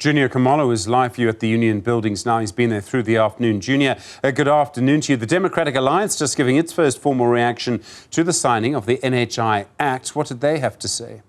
Juniour Khumalo is live for you at the Union Buildings now. He's been there through the afternoon. Junior, good afternoon to you. The Democratic Alliance just giving its first formal reaction to the signing of the NHI Act. What did they have to say?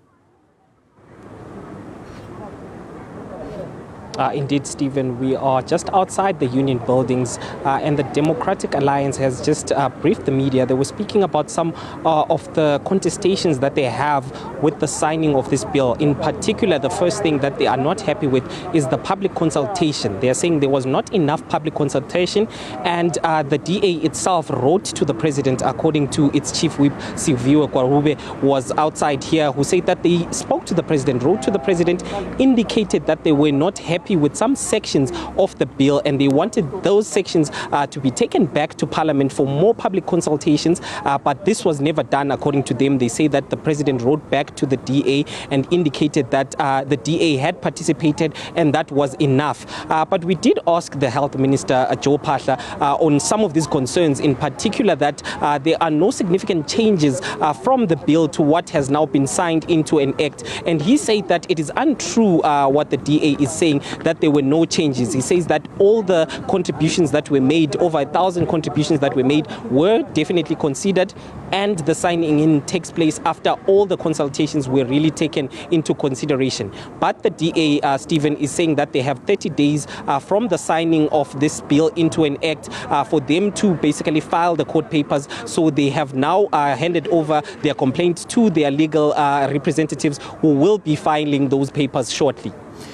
Indeed, Stephen, we are just outside the Union Buildings and the Democratic Alliance has just briefed the media. They were speaking about some of the contestations that they have with the signing of this bill. In particular, the first thing that they are not happy with is the public consultation. They are saying there was not enough public consultation, and the DA itself wrote to the president, according to its chief whip, Silvio Kwarube, was outside here, who said that they spoke to the president, wrote to the president, indicated that they were not happy with some sections of the bill and they wanted those sections to be taken back to Parliament for more public consultations, but this was never done according to them. They say that the president wrote back to the DA and indicated that the DA had participated and that was enough. But we did ask the Health Minister, Joe Pahla, on some of these concerns, in particular that there are no significant changes from the bill to what has now been signed into an act. And he said that it is untrue what the DA is saying, that there were no changes. He says that all the contributions that were made, over 1,000 contributions that were made, were definitely considered, and the signing in takes place after all the consultations were really taken into consideration. But the DA, Stephen, is saying that they have 30 days from the signing of this bill into an act for them to basically file the court papers. So they have now handed over their complaint to their legal representatives, who will be filing those papers shortly.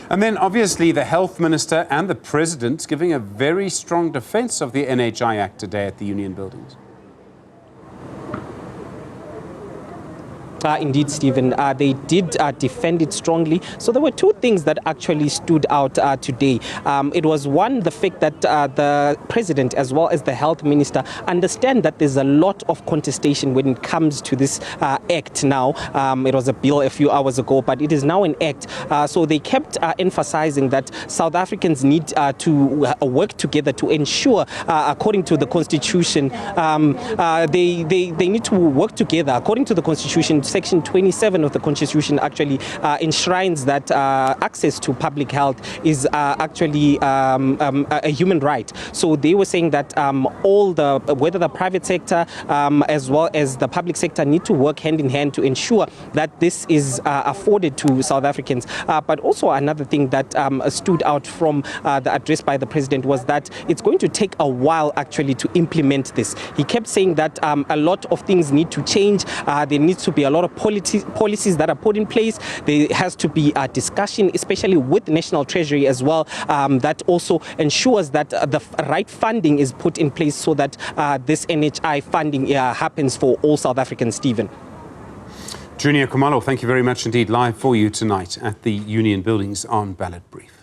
And then obviously the Health Minister and the President giving a very strong defence of the NHI Act today at the Union Buildings. Indeed, Stephen, they did defend it strongly. So there were two things that actually stood out today. It was one, the fact that the President as well as the Health Minister understand that there's a lot of contestation when it comes to this act now. It was a bill a few hours ago, but it is now an act. So they kept emphasizing that South Africans need to work together to ensure, according to the Constitution, they need to work together. According to the Constitution, Section 27 of the Constitution actually enshrines that access to public health is actually a human right. So they were saying that whether the private sector as well as the public sector need to work hand in hand to ensure that this is afforded to South Africans. But also another thing that stood out from the address by the president was that it's going to take a while actually to implement this. He kept saying that a lot of things need to change. There needs to be a lot of policies that are put in place. There has to be a discussion, especially with the National Treasury as well, that also ensures that the right funding is put in place so that this NHI funding happens for all South Africans, Stephen. Juniour Khumalo, thank you very much indeed. Live for you tonight at the Union Buildings on Ballot Brief.